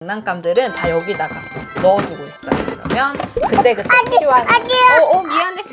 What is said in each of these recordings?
장난감들은 다 여기다가 넣어두고 있어요. 그러면 그때그때 필요한 미안해.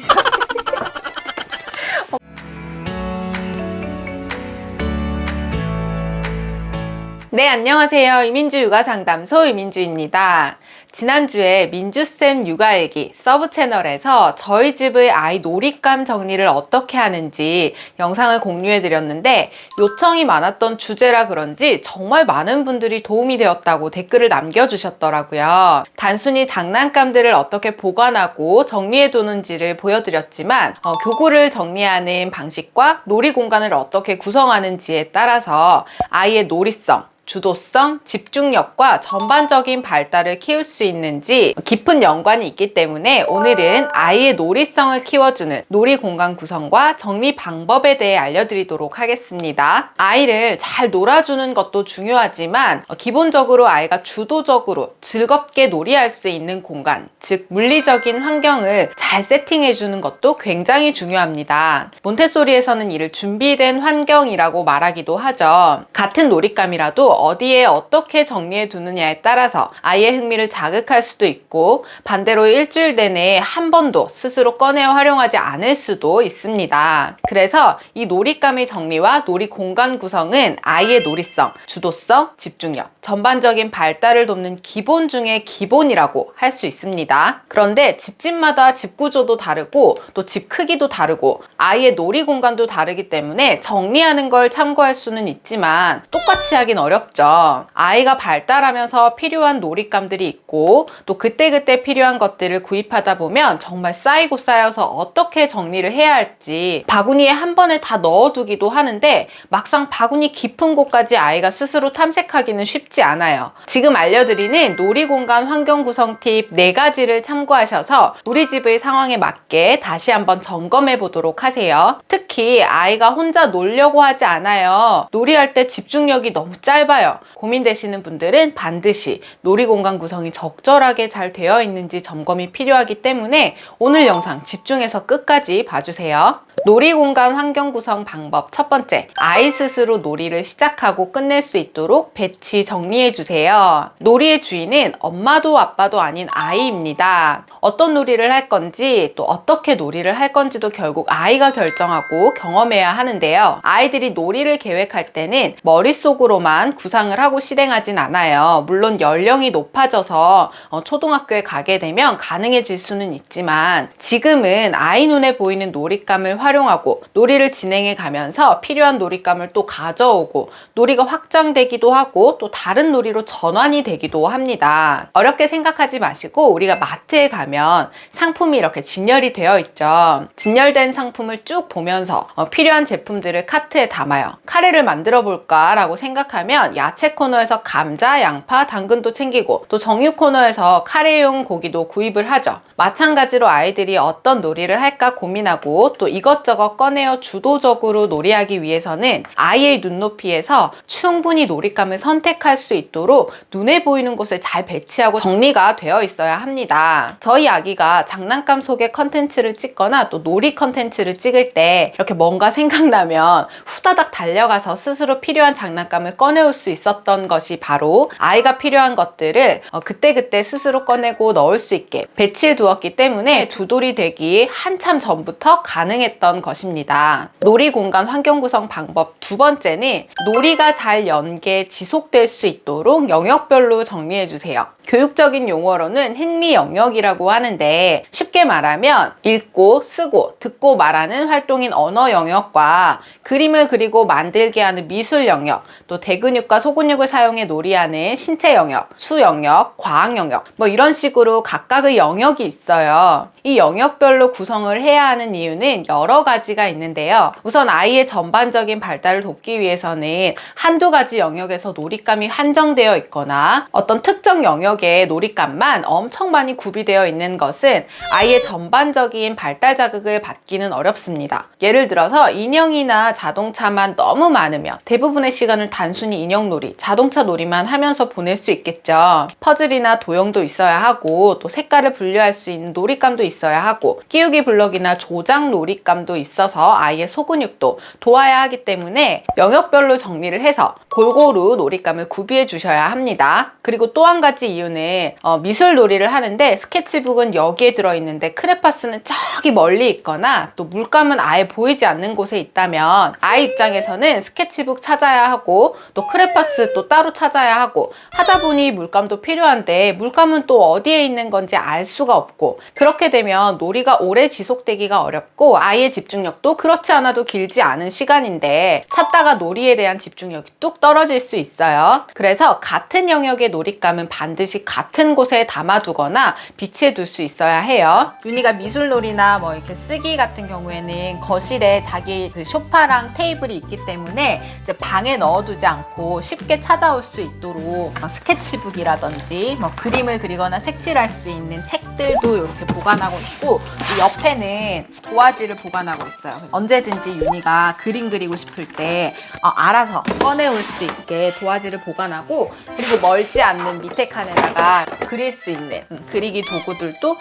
네, 안녕하세요. 이민주 육아상담소 이민주입니다. 지난주에 민주쌤 육아일기 서브 채널에서 저희 집의 아이 놀잇감 정리를 어떻게 하는지 영상을 공유해 드렸는데 요청이 많았던 주제라 그런지 정말 많은 분들이 도움이 되었다고 댓글을 남겨주셨더라고요. 단순히 장난감들을 어떻게 보관하고 정리해 두는지를 보여드렸지만 교구를 정리하는 방식과 놀이 공간을 어떻게 구성하는지에 따라서 아이의 놀이성, 주도성, 집중력과 전반적인 발달을 키울 수 있는지 깊은 연관이 있기 때문에 오늘은 아이의 놀이성을 키워주는 놀이 공간 구성과 정리 방법에 대해 알려드리도록 하겠습니다. 아이를 잘 놀아주는 것도 중요하지만 기본적으로 아이가 주도적으로 즐겁게 놀이할 수 있는 공간, 즉 물리적인 환경을 잘 세팅해주는 것도 굉장히 중요합니다. 몬테소리에서는 이를 준비된 환경이라고 말하기도 하죠. 같은 놀잇감이라도 어디에 어떻게 정리해 두느냐에 따라서 아이의 흥미를 자극할 수도 있고 반대로 일주일 내내 한 번도 스스로 꺼내어 활용하지 않을 수도 있습니다. 그래서 이 놀잇감의 정리와 놀이 공간 구성은 아이의 놀이성, 주도성, 집중력, 전반적인 발달을 돕는 기본 중에 기본이라고 할 수 있습니다. 그런데 집집마다 집 구조도 다르고 또 집 크기도 다르고 아이의 놀이 공간도 다르기 때문에 정리하는 걸 참고할 수는 있지만 똑같이 하긴 어렵죠. 아이가 발달하면서 필요한 놀잇감들이 있고 또 그때그때 필요한 것들을 구입하다 보면 정말 쌓이고 쌓여서 어떻게 정리를 해야 할지 바구니에 한 번에 다 넣어두기도 하는데 막상 바구니 깊은 곳까지 아이가 스스로 탐색하기는 쉽지 않아요. 지금 알려드리는 놀이공간 환경 구성 팁 4가지를 참고하셔서 우리 집의 상황에 맞게 다시 한번 점검해 보도록 하세요. 특히 아이가 혼자 놀려고 하지 않아요. 놀이할 때 집중력이 너무 짧아요. 고민되시는 분들은 반드시 놀이공간 구성이 적절하게 잘 되어 있는지 점검이 필요하기 때문에 오늘 영상 집중해서 끝까지 봐주세요. 놀이공간 환경 구성 방법 첫 번째, 아이 스스로 놀이를 시작하고 끝낼 수 있도록 배치 정리해 주세요. 놀이의 주인은 엄마도 아빠도 아닌 아이입니다. 어떤 놀이를 할 건지 또 어떻게 놀이를 할 건지도 결국 아이가 결정하고 경험해야 하는데요. 아이들이 놀이를 계획할 때는 머릿속으로만 구상을 하고 실행하진 않아요. 물론 연령이 높아져서 초등학교에 가게 되면 가능해질 수는 있지만 지금은 아이 눈에 보이는 놀잇감을 활용하고 놀이를 진행해 가면서 필요한 놀잇감을 또 가져오고 놀이가 확장되기도 하고 또 다른 놀이로 전환이 되기도 합니다. 어렵게 생각하지 마시고 우리가 마트에 가면 상품이 이렇게 진열이 되어 있죠. 진열된 상품을 쭉 보면서 필요한 제품들을 카트에 담아요. 카레를 만들어 볼까 라고 생각하면 야채 코너에서 감자, 양파, 당근도 챙기고 또 정육 코너에서 카레용 고기도 구입을 하죠. 마찬가지로 아이들이 어떤 놀이를 할까 고민하고 또 이것저것 꺼내어 주도적으로 놀이하기 위해서는 아이의 눈높이에서 충분히 놀잇감을 선택할 수 있도록 눈에 보이는 곳에 잘 배치하고 정리가 되어 있어야 합니다. 저희 아기가 장난감 속의 컨텐츠를 찍거나 또 놀이 컨텐츠를 찍을 때 이렇게 뭔가 생각나면 후다닥 달려가서 스스로 필요한 장난감을 꺼내올 수 있었던 것이 바로 아이가 필요한 것들을 그때그때 스스로 꺼내고 넣을 수 있게 배치해 두었기 때문에 두돌이 되기 한참 전부터 가능했던 것입니다. 놀이 공간 환경 구성 방법 두 번째는 놀이가 잘 연계 지속될 수 있도록 영역별로 정리해 주세요. 교육적인 용어로는 흥미 영역이라고 하는데 쉽게 말하면 읽고 쓰고 듣고 말하는 활동인 언어 영역과 그림을 그리고 만들게 하는 미술 영역, 또 대근육과 소근육을 사용해 놀이하는 신체 영역, 수 영역, 과학 영역 이런 식으로 각각의 영역이 있어요. 이 영역별로 구성을 해야 하는 이유는 여러 가지가 있는데요. 우선 아이의 전반적인 발달을 돕기 위해서는 한두 가지 영역에서 놀잇감이 한정되어 있거나 어떤 특정 영역 영역의 놀잇감만 엄청 많이 구비되어 있는 것은 아이의 전반적인 발달 자극을 받기는 어렵습니다. 예를 들어서 인형이나 자동차만 너무 많으면 대부분의 시간을 단순히 인형놀이, 자동차 놀이만 하면서 보낼 수 있겠죠. 퍼즐이나 도형도 있어야 하고 또 색깔을 분류할 수 있는 놀잇감도 있어야 하고 끼우기 블럭이나 조작 놀잇감도 있어서 아이의 소근육도 도와야 하기 때문에 영역별로 정리를 해서 골고루 놀잇감을 구비해 주셔야 합니다. 그리고 또 한 가지 이유는 미술 놀이를 하는데 스케치북은 여기에 들어있는데 크레파스는 저기 멀리 있거나 또 물감은 아예 보이지 않는 곳에 있다면 아이 입장에서는 스케치북 찾아야 하고 또 크레파스 또 따로 찾아야 하고 하다 보니 물감도 필요한데 물감은 또 어디에 있는 건지 알 수가 없고 그렇게 되면 놀이가 오래 지속되기가 어렵고 아이의 집중력도 그렇지 않아도 길지 않은 시간인데 찾다가 놀이에 대한 집중력이 뚝 떨어질 수 있어요. 그래서 같은 영역의 놀잇감은 반드시 같은 곳에 담아두거나 비치해 둘 수 있어야 해요. 윤희가 미술놀이나 뭐 이렇게 쓰기 같은 경우에는 거실에 자기 그 소파랑 테이블이 있기 때문에 이제 방에 넣어두지 않고 쉽게 찾아올 수 있도록 스케치북이라든지 뭐 그림을 그리거나 색칠할 수 있는 책들도 이렇게 보관하고 있고 이 옆에는 도화지를 보관하고 있어요. 언제든지 윤희가 그림 그리고 싶을 때 알아서 꺼내올 수 있게 도화지를 보관하고 그리고 멀지 않는 밑에 칸에다가 그릴 수 있는 그리기 도구들도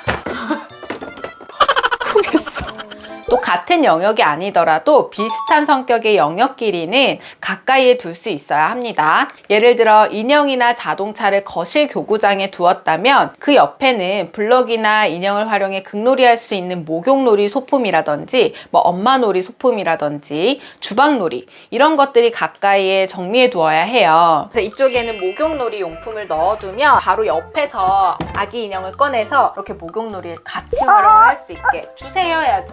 구했어. 또 같은 영역이 아니더라도 비슷한 성격의 영역끼리는 가까이에 둘 수 있어야 합니다. 예를 들어 인형이나 자동차를 거실 교구장에 두었다면 그 옆에는 블럭이나 인형을 활용해 극놀이할 수 있는 목욕놀이 소품이라든지 뭐 엄마놀이 소품이라든지 주방놀이 이런 것들이 가까이에 정리해 두어야 해요. 그래서 이쪽에는 목욕놀이 용품을 넣어두면 바로 옆에서 아기 인형을 꺼내서 이렇게 목욕놀이에 같이 활용을 할 수 있게 주세요 해야지.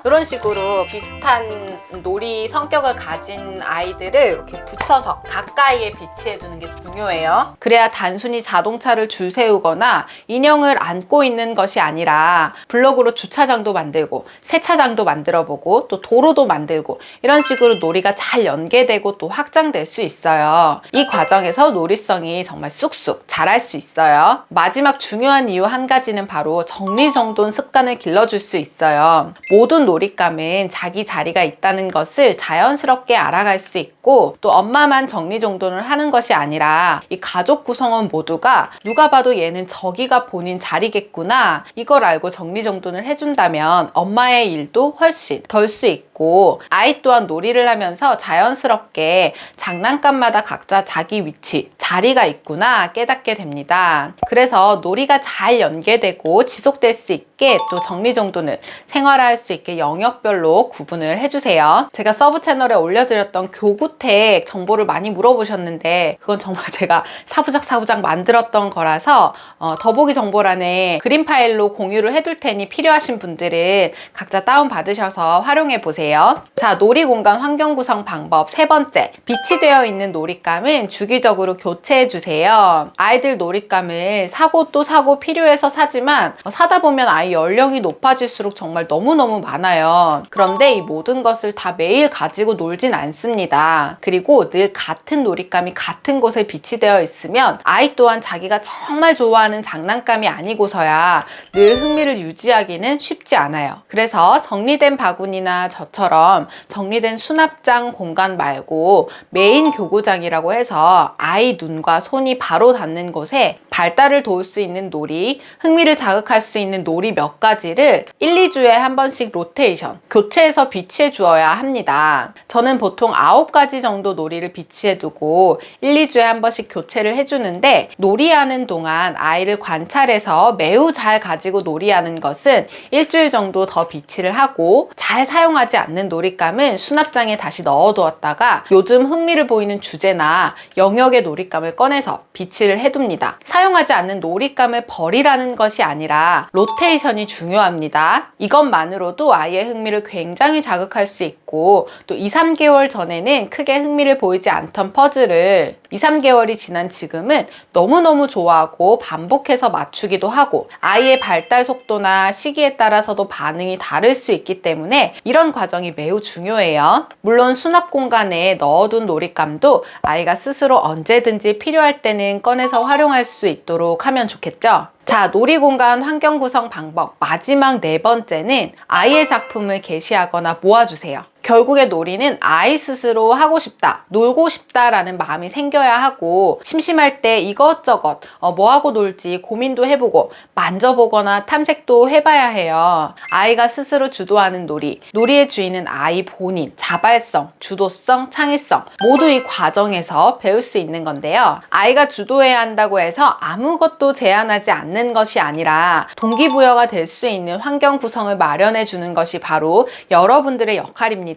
이런 식으로 비슷한 놀이 성격을 가진 아이들을 이렇게 붙여서 가까이에 비치해 두는 게 중요해요. 그래야 단순히 자동차를 줄 세우거나 인형을 안고 있는 것이 아니라 블록으로 주차장도 만들고 세차장도 만들어 보고 또 도로도 만들고 이런 식으로 놀이가 잘 연계되고 또 확장될 수 있어요. 이 과정에서 놀이성이 정말 쑥쑥 자랄 수 있어요. 마지막 중요한 이유 한 가지는 바로 정리정돈 습관을 길러줄 수 있어요. 모든 놀잇감은 자기 자리가 있다는 것을 자연스럽게 알아갈 수 있고 또 엄마만 정리정돈을 하는 것이 아니라 이 가족 구성원 모두가 누가 봐도 얘는 저기가 본인 자리겠구나 이걸 알고 정리정돈을 해준다면 엄마의 일도 훨씬 덜 수 있고 아이 또한 놀이를 하면서 자연스럽게 장난감마다 각자 자기 위치, 자리가 있구나 깨닫게 됩니다. 그래서 놀이가 잘 연계되고 지속될 수 있게 또 정리정돈을 생활화할 수 있게 영역별로 구분을 해주세요. 제가 서브 채널에 올려드렸던 교구택 정보를 많이 물어보셨는데 그건 정말 제가 사부작 만들었던 거라서 더보기 정보란에 그림 파일로 공유를 해둘 테니 필요하신 분들은 각자 다운받으셔서 활용해보세요. 자, 놀이공간 환경 구성 방법 세 번째, 비치되어 있는 놀잇감은 주기적으로 교체해주세요. 아이들 놀잇감을 사고 또 사고 필요해서 사지만 사다 보면 아이 연령이 높아질수록 정말 너무너무 많아요. 그런데 이 모든 것을 다 매일 가지고 놀진 않습니다. 그리고 늘 같은 놀잇감이 같은 곳에 비치되어 있으면 아이 또한 자기가 정말 좋아하는 장난감이 아니고서야 늘 흥미를 유지하기는 쉽지 않아요. 그래서 정리된 바구니나 저처럼 정리된 수납장 공간 말고 메인 교구장이라고 해서 아이 눈과 손이 바로 닿는 곳에 발달을 도울 수 있는 놀이, 흥미를 자극할 수 있는 놀이 몇 가지를 1, 2주에 한 번씩 로테이션, 교체해서 비치해 주어야 합니다. 저는 보통 9가지 정도 놀이를 비치해 두고 1, 2주에 한 번씩 교체를 해주는데 놀이하는 동안 아이를 관찰해서 매우 잘 가지고 놀이하는 것은 일주일 정도 더 비치를 하고 잘 사용하지 않는 놀잇감은 수납장에 다시 넣어두었다가 요즘 흥미를 보이는 주제나 영역의 놀잇감을 꺼내서 비치를 해둡니다. 사용하지 않는 놀잇감을 버리라는 것이 아니라 로테이션이 중요합니다. 이것만으로도 아이의 흥미를 굉장히 자극할 수 있고 있고, 또 2, 3개월 전에는 크게 흥미를 보이지 않던 퍼즐을 2, 3개월이 지난 지금은 너무너무 좋아하고 반복해서 맞추기도 하고, 아이의 발달 속도나 시기에 따라서도 반응이 다를 수 있기 때문에 이런 과정이 매우 중요해요. 물론 수납 공간에 넣어둔 놀잇감도 아이가 스스로 언제든지 필요할 때는 꺼내서 활용할 수 있도록 하면 좋겠죠. 자, 놀이공간 환경 구성 방법 마지막 4번째는 아이의 작품을 게시하거나 모아주세요. 결국에 놀이는 아이 스스로 하고 싶다, 놀고 싶다라는 마음이 생겨야 하고, 심심할 때 이것저것 뭐하고 놀지 고민도 해보고 만져보거나 탐색도 해봐야 해요. 아이가 스스로 주도하는 놀이, 놀이의 주인은 아이 본인, 자발성, 주도성, 창의성 모두 이 과정에서 배울 수 있는 건데요. 아이가 주도해야 한다고 해서 아무것도 제한하지 않는 것이 아니라 동기부여가 될 수 있는 환경 구성을 마련해 주는 것이 바로 여러분들의 역할입니다.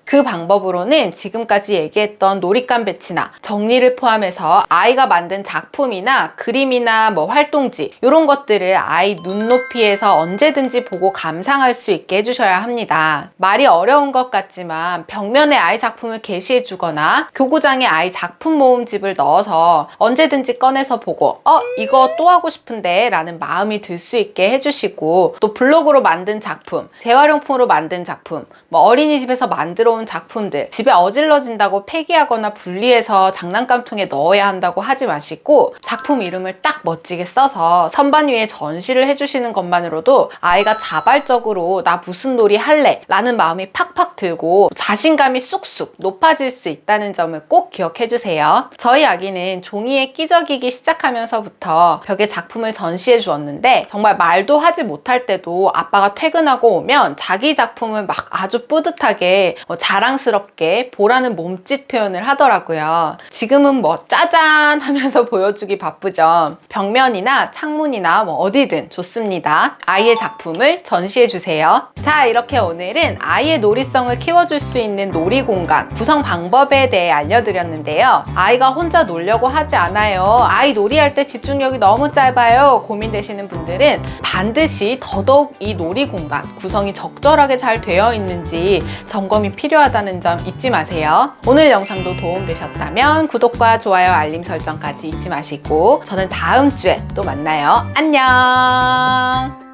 그 방법으로는 지금까지 얘기했던 놀잇감 배치나 정리를 포함해서 아이가 만든 작품이나 그림이나 활동지 이런 것들을 아이 눈높이에서 언제든지 보고 감상할 수 있게 해주셔야 합니다. 말이 어려운 것 같지만 벽면에 아이 작품을 게시해 주거나 교구장에 아이 작품 모음집을 넣어서 언제든지 꺼내서 보고 이거 또 하고 싶은데 라는 마음이 들 수 있게 해주시고, 또 블록으로 만든 작품, 재활용품으로 만든 작품, 어린이집에서 만들어 온 작품들 집에 어질러진다고 폐기하거나 분리해서 장난감통에 넣어야 한다고 하지 마시고, 작품 이름을 딱 멋지게 써서 선반 위에 전시를 해주시는 것만으로도 아이가 자발적으로 나 무슨 놀이 할래 라는 마음이 팍팍 들고 자신감이 쑥쑥 높아질 수 있다는 점을 꼭 기억해 주세요. 저희 아기는 종이에 끼적이기 시작하면서부터 벽에 작품을 전시해 주었는데, 정말 말도 하지 못할 때도 아빠가 퇴근하고 오면 자기 작품을 막 아주 뿌듯하게 자랑스럽게 보라는 몸짓 표현을 하더라고요. 지금은 짜잔 하면서 보여주기 바쁘죠. 벽면이나 창문이나 어디든 좋습니다. 아이의 작품을 전시해 주세요. 자, 이렇게 오늘은 아이의 놀이성을 키워줄 수 있는 놀이공간 구성 방법에 대해 알려드렸는데요. 아이가 혼자 놀려고 하지 않아요, 아이 놀이할 때 집중력이 너무 짧아요 고민되시는 분들은 반드시 더더욱 이 놀이공간 구성이 적절하게 잘 되어 있는지 점검이 필요하다는 점 잊지 마세요. 오늘 영상도 도움되셨다면 구독과 좋아요, 알림 설정까지 잊지 마시고, 저는 다음 주에 또 만나요. 안녕.